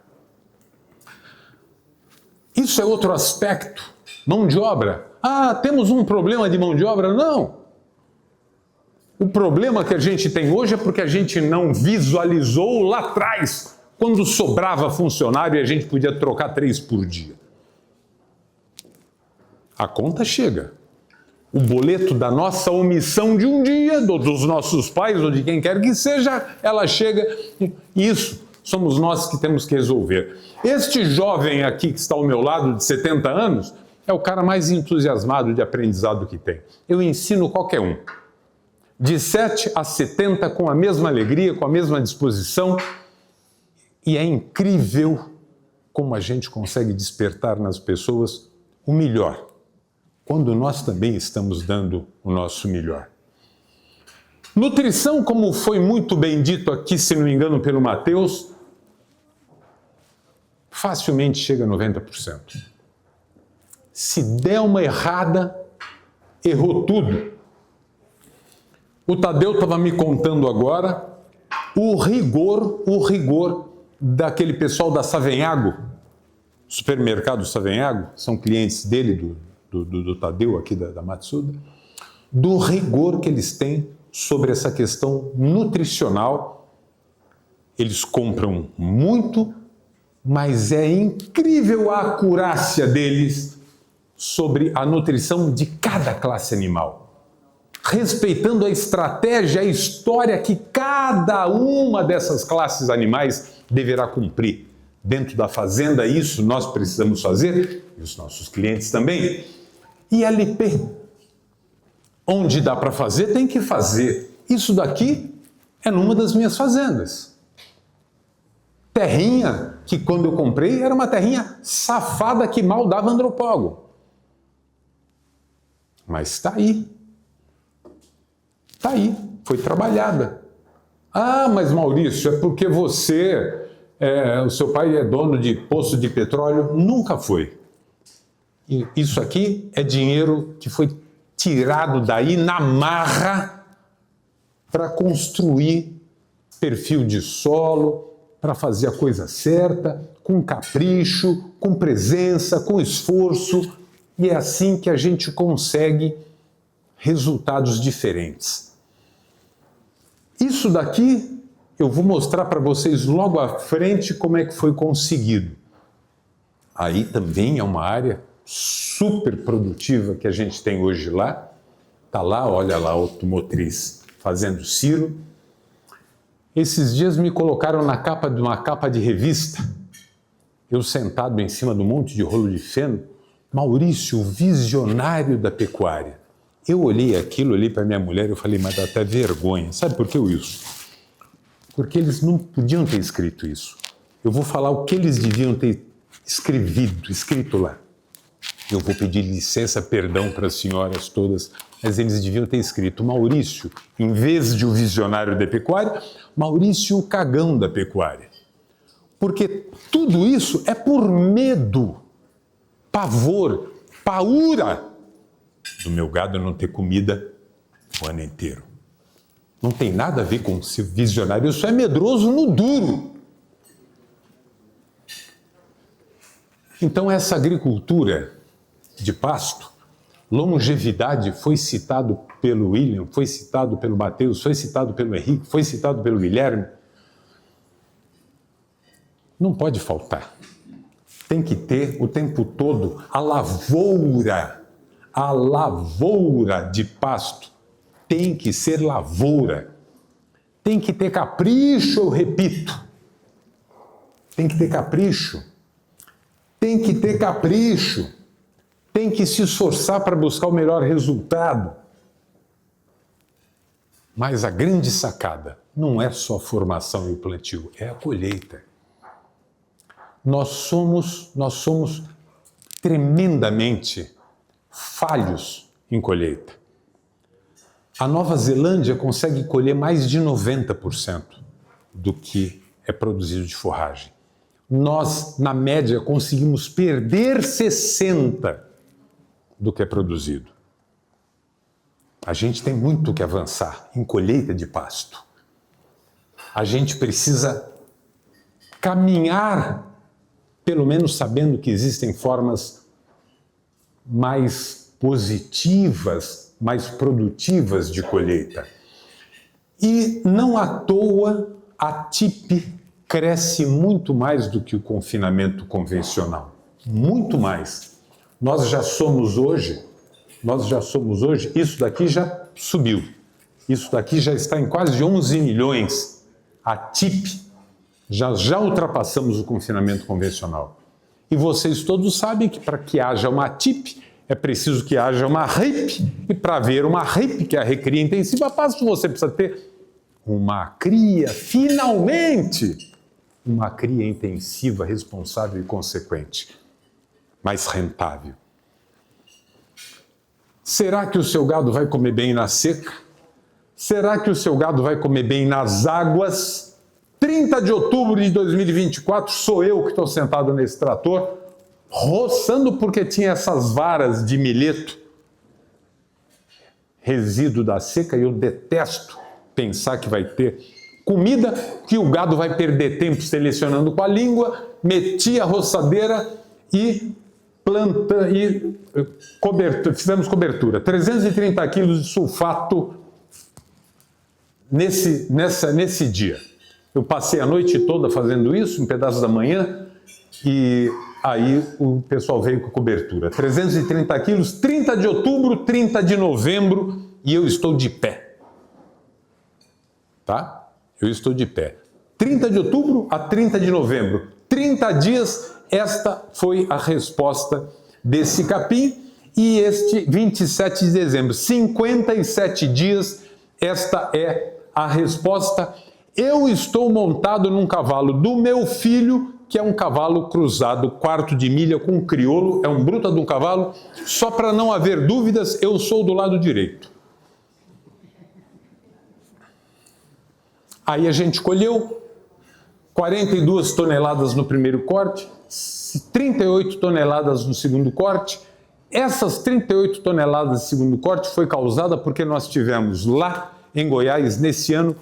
Isso é outro aspecto. Mão de obra. Ah, temos um problema de mão de obra? Não. O problema que a gente tem hoje é porque a gente não visualizou lá atrás, quando sobrava funcionário e a gente podia trocar 3 por dia. A conta chega. O boleto da nossa omissão de um dia, dos nossos pais ou de quem quer que seja, ela chega. Isso somos nós que temos que resolver. Este jovem aqui que está ao meu lado, de 70 anos, é o cara mais entusiasmado de aprendizado que tem. Eu ensino qualquer um. De 7 a 70 com a mesma alegria, com a mesma disposição. E é incrível como a gente consegue despertar nas pessoas o melhor, quando nós também estamos dando o nosso melhor. Nutrição, como foi muito bem dito aqui, se não me engano, pelo Matheus, facilmente chega a 90%. Se der uma errada, errou tudo. O Tadeu estava me contando agora o rigor daquele pessoal da Savenhago, supermercado Savenhago, são clientes dele, do Tadeu aqui da Matsuda, do rigor que eles têm sobre essa questão nutricional. Eles compram muito, mas é incrível a acurácia deles sobre a nutrição de cada classe animal, respeitando a estratégia, a história que cada uma dessas classes animais deverá cumprir. Dentro da fazenda, isso nós precisamos fazer, e os nossos clientes também. E LP, onde dá para fazer, tem que fazer. Isso daqui é numa das minhas fazendas. Terrinha, que quando eu comprei era uma terrinha safada que mal dava andropólogo. Mas está aí. Está aí, foi trabalhada. Ah, mas Maurício, é porque o seu pai é dono de poço de petróleo? Nunca foi. E isso aqui é dinheiro que foi tirado daí na marra para construir perfil de solo, para fazer a coisa certa, com capricho, com presença, com esforço. E é assim que a gente consegue resultados diferentes. Isso daqui eu vou mostrar para vocês logo à frente como é que foi conseguido. Aí também é uma área super produtiva que a gente tem hoje lá. Está lá, olha lá, automotriz fazendo ciro. Esses dias me colocaram na capa de uma capa de revista, eu sentado em cima de um monte de rolo de feno, Maurício, o visionário da pecuária. Eu olhei aquilo, olhei para minha mulher e eu falei, mas dá até vergonha. Sabe por que, Wilson? Porque eles não podiam ter escrito isso. Eu vou falar o que eles deviam ter escrito lá. Eu vou pedir licença, perdão para as senhoras todas, mas eles deviam ter escrito Maurício, em vez de o visionário da pecuária, Maurício o cagão da pecuária. Porque tudo isso é por medo, pavor, paura do meu gado não ter comida o ano inteiro. Não tem nada a ver com ser visionário, eu só é medroso no duro. Então essa agricultura de pasto, longevidade, foi citado pelo William, foi citado pelo Mateus, foi citado pelo Henrique, foi citado pelo Guilherme. Não pode faltar. Tem que ter o tempo todo a lavoura de pasto. Tem que ser lavoura. Tem que ter capricho, eu repito. Tem que ter capricho. Tem que ter capricho. Tem que se esforçar para buscar o melhor resultado. Mas a grande sacada não é só a formação e o plantio, é a colheita. Nós somos tremendamente falhos em colheita. A Nova Zelândia consegue colher mais de 90% do que é produzido de forragem. Nós, na média, conseguimos perder 60% do que é produzido. A gente tem muito que avançar em colheita de pasto. A gente precisa caminhar, pelo menos sabendo que existem formas mais positivas, mais produtivas de colheita. E não à toa a TIP cresce muito mais do que o confinamento convencional. Muito mais. Nós já somos hoje, isso daqui já subiu. Isso daqui já está em quase 11 milhões. A TIP, já ultrapassamos o confinamento convencional. E vocês todos sabem que para que haja uma TIP, é preciso que haja uma RIP. E para haver uma RIP, que é a recria intensiva, você precisa ter uma cria, finalmente, uma cria intensiva, responsável e consequente, mais rentável. Será que o seu gado vai comer bem na seca? Será que o seu gado vai comer bem nas águas? 30 de outubro de 2024, sou eu que estou sentado nesse trator, roçando porque tinha essas varas de milheto, resíduo da seca, e eu detesto pensar que vai ter comida, que o gado vai perder tempo selecionando com a língua. Meti a roçadeira e fizemos cobertura. 330 quilos de sulfato nesse dia. Eu passei a noite toda fazendo isso, um pedaço da manhã, e aí o pessoal veio com a cobertura. 330 quilos, 30 de outubro, 30 de novembro, e eu estou de pé. Tá? Eu estou de pé. 30 de outubro a 30 de novembro. 30 dias, esta foi a resposta desse capim. E este 27 de dezembro, 57 dias, esta é a resposta. Eu estou montado num cavalo do meu filho, que é um cavalo cruzado, quarto de milha com um crioulo, é um bruta de um cavalo. Só para não haver dúvidas, eu sou do lado direito. Aí a gente colheu 42 toneladas no primeiro corte, 38 toneladas no segundo corte. Essas 38 toneladas de segundo corte foi causada porque nós tivemos lá em Goiás, nesse ano,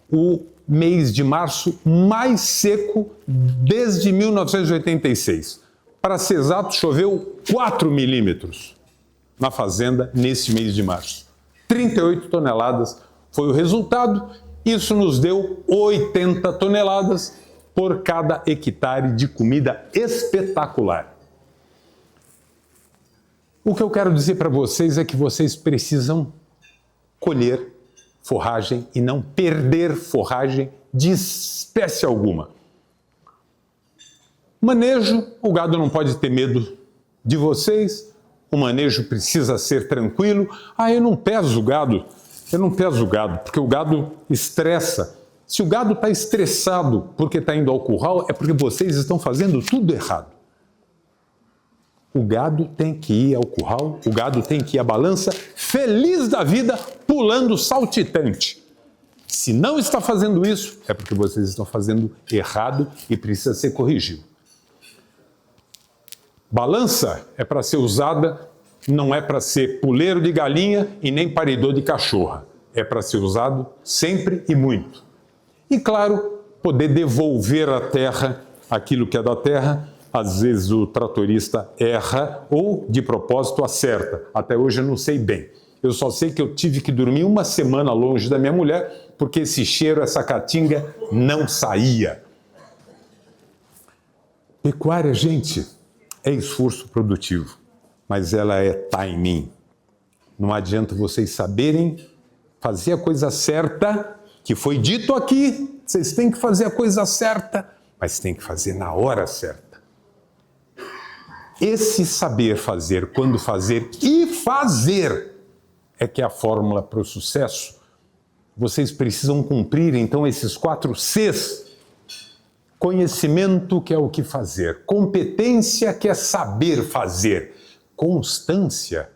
o mês de março mais seco desde 1986. Para ser exato, choveu 4 milímetros na fazenda nesse mês de março. 38 toneladas foi o resultado. Isso nos deu 80 toneladas por cada hectare de comida espetacular. O que eu quero dizer para vocês é que vocês precisam colher forragem e não perder forragem de espécie alguma. Manejo, o gado não pode ter medo de vocês, o manejo precisa ser tranquilo. Eu não peso o gado, porque o gado estressa. Se o gado está estressado porque está indo ao curral, é porque vocês estão fazendo tudo errado. O gado tem que ir ao curral, o gado tem que ir à balança, feliz da vida, pulando saltitante. Se não está fazendo isso, é porque vocês estão fazendo errado e precisa ser corrigido. Balança é para ser usada, não é para ser puleiro de galinha e nem paridor de cachorra. É para ser usado sempre e muito. E claro, poder devolver à terra aquilo que é da terra. Às vezes o tratorista erra ou, de propósito, acerta. Até hoje eu não sei bem. Eu só sei que eu tive que dormir uma semana longe da minha mulher porque esse cheiro, essa caatinga não saía. Pecuária, gente, é esforço produtivo, mas ela é timing. Não adianta vocês saberem fazer a coisa certa, que foi dito aqui, vocês têm que fazer a coisa certa, mas tem que fazer na hora certa. Esse saber fazer, quando fazer e fazer, é que é a fórmula para o sucesso. Vocês precisam cumprir, então, esses 4 Cs. Conhecimento, que é o que fazer. Competência, que é saber fazer. Constância,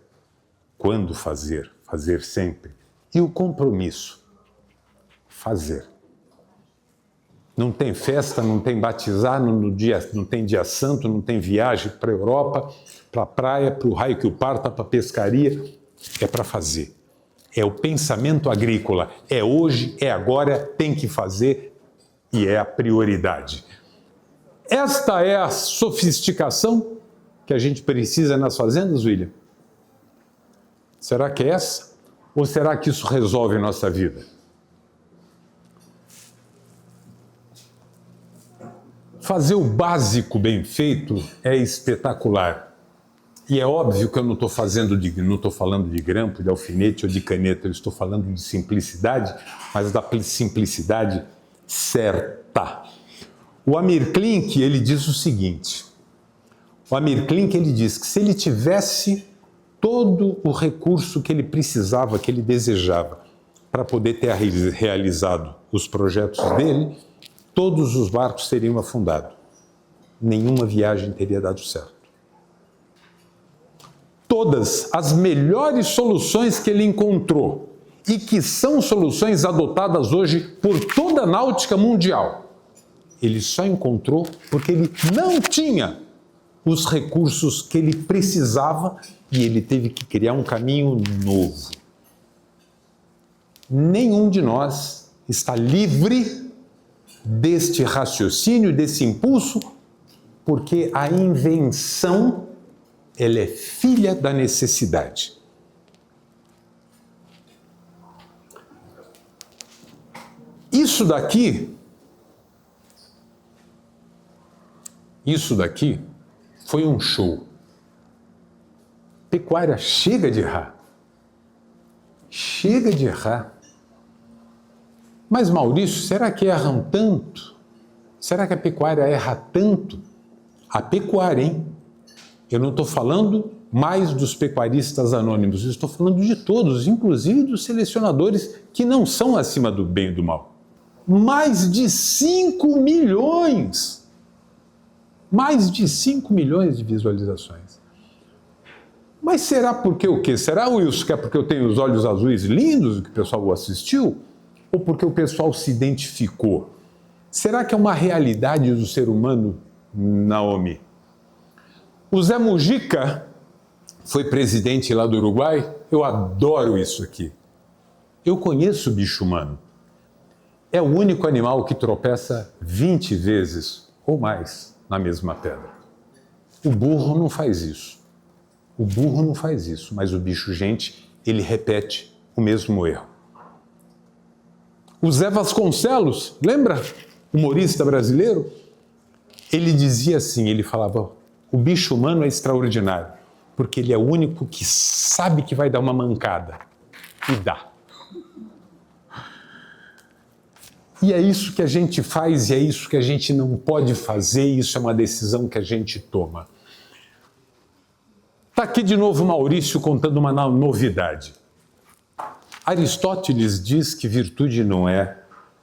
quando fazer. Fazer sempre. E o compromisso. Fazer. Não tem festa, não tem batizar, não tem dia santo, não tem viagem para a Europa, para a praia, para o raio que o parta, para a pescaria. É para fazer. É o pensamento agrícola. É hoje, é agora, tem que fazer e é a prioridade. Esta é a sofisticação que a gente precisa nas fazendas, William? Será que é essa? Ou será que isso resolve a nossa vida? Fazer o básico bem feito é espetacular. E é óbvio que eu não estou falando de grampo, de alfinete ou de caneta, eu estou falando de simplicidade, mas da simplicidade certa. O Amir Klink, ele diz o seguinte, ele diz que se ele tivesse todo o recurso que ele precisava, que ele desejava, para poder ter realizado os projetos dele, todos os barcos teriam afundado. Nenhuma viagem teria dado certo. Todas as melhores soluções que ele encontrou e que são soluções adotadas hoje por toda a náutica mundial, ele só encontrou porque ele não tinha os recursos que ele precisava e ele teve que criar um caminho novo. Nenhum de nós está livre deste raciocínio, desse impulso, porque a invenção ela é filha da necessidade. Isso daqui foi um show. Pecuária, chega de errar. Chega de errar. Mas, Maurício, será que erram tanto? Será que a pecuária erra tanto? A pecuária, hein? Eu não estou falando mais dos pecuaristas anônimos, eu estou falando de todos, inclusive dos selecionadores que não são acima do bem e do mal. Mais de 5 milhões! Mais de 5 milhões de visualizações. Mas será porque o quê? Será, Wilson, que é porque eu tenho os olhos azuis lindos que o pessoal assistiu? Ou porque o pessoal se identificou? Será que é uma realidade do ser humano, Naomi? O Zé Mujica foi presidente lá do Uruguai. Eu adoro isso aqui. Eu conheço o bicho humano. É o único animal que tropeça 20 vezes ou mais na mesma pedra. O burro não faz isso. O burro não faz isso, mas o bicho gente, ele repete o mesmo erro. O Zé Vasconcelos, lembra? Humorista brasileiro? Ele dizia assim, ele falava, o bicho humano é extraordinário, porque ele é o único que sabe que vai dar uma mancada. E dá. E é isso que a gente faz e é isso que a gente não pode fazer, e isso é uma decisão que a gente toma. Está aqui de novo Maurício contando uma novidade. Aristóteles diz que virtude não é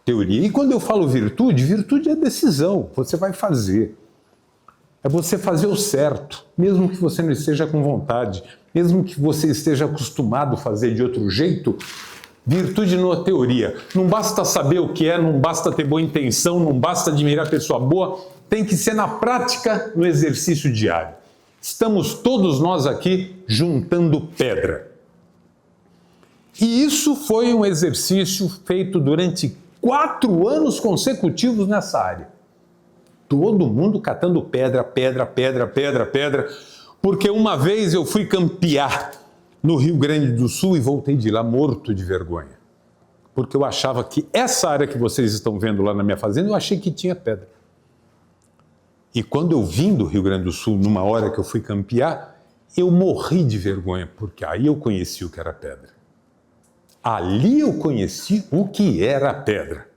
teoria. E quando eu falo virtude, virtude é decisão, você vai fazer. É você fazer o certo, mesmo que você não esteja com vontade, mesmo que você esteja acostumado a fazer de outro jeito, Virtude não é teoria. Não basta saber o que é, não basta ter boa intenção, não basta admirar a pessoa boa. Tem que ser na prática, no exercício diário. Estamos todos nós aqui juntando pedra. E isso foi um exercício feito durante 4 anos consecutivos nessa área. Todo mundo catando pedra, porque uma vez eu fui campear no Rio Grande do Sul e voltei de lá morto de vergonha. Porque eu achava que essa área que vocês estão vendo lá na minha fazenda, eu achei que tinha pedra. E quando eu vim do Rio Grande do Sul, numa hora que eu fui campear, eu morri de vergonha, porque aí eu conheci o que era pedra. Ali eu conheci o que era pedra.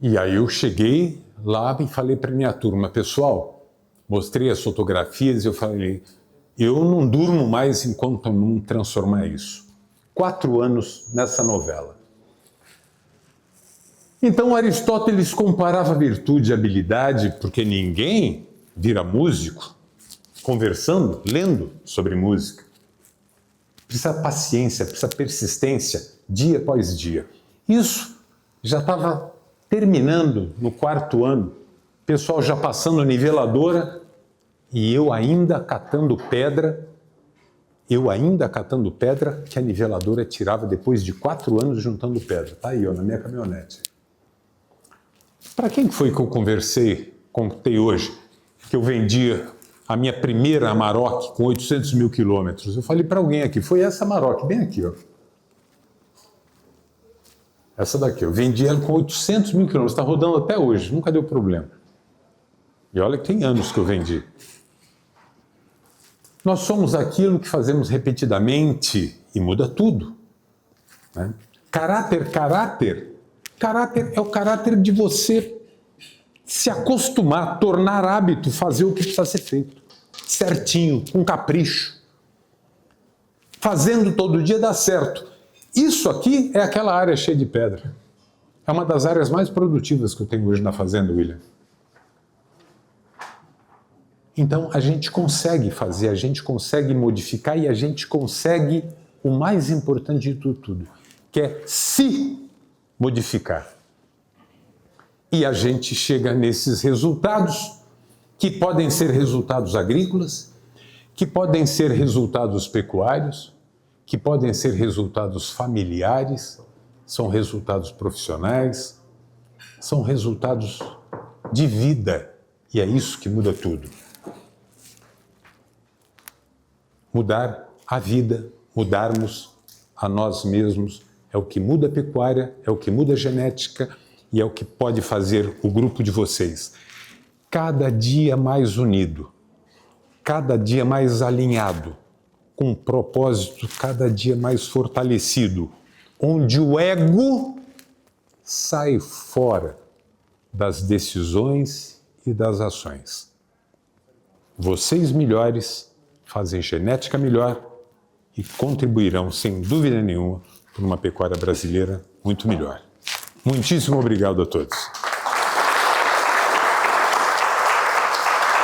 E aí eu cheguei lá e falei para minha turma, pessoal, mostrei as fotografias e eu falei, eu não durmo mais enquanto eu não transformar isso. 4 anos nessa novela. Então Aristóteles comparava virtude e habilidade, porque ninguém vira músico conversando, lendo sobre música. Precisa paciência, precisa persistência, dia após dia. Isso já estava terminando no 4º ano, o pessoal já passando niveladora e eu ainda catando pedra que a niveladora tirava depois de 4 anos juntando pedra. Tá aí, ó, na minha caminhonete. Para quem foi que eu contei hoje, que eu vendia a minha primeira Amarok com 800 mil quilômetros? Eu falei para alguém aqui, foi essa Amarok, bem aqui, ó. Essa daqui, eu vendi ela com 800 mil quilômetros, está rodando até hoje, nunca deu problema. E olha que tem anos que eu vendi. Nós somos aquilo que fazemos repetidamente e muda tudo. Né? Caráter é o caráter de você se acostumar, tornar hábito, fazer o que precisa ser feito. Certinho, com capricho. Fazendo todo dia dá certo. Isso aqui é aquela área cheia de pedra. É uma das áreas mais produtivas que eu tenho hoje na fazenda, William. Então, a gente consegue fazer, a gente consegue modificar e a gente consegue o mais importante de tudo, que é se modificar. E a gente chega nesses resultados, que podem ser resultados agrícolas, que podem ser resultados pecuários, que podem ser resultados familiares, são resultados profissionais, são resultados de vida. E é isso que muda tudo. Mudar a vida, mudarmos a nós mesmos, é o que muda a pecuária, é o que muda a genética e é o que pode fazer o grupo de vocês cada dia mais unido, cada dia mais alinhado, com um propósito cada dia mais fortalecido, onde o ego sai fora das decisões e das ações. Vocês melhores fazem genética melhor e contribuirão, sem dúvida nenhuma, para uma pecuária brasileira muito melhor. Muitíssimo obrigado a todos.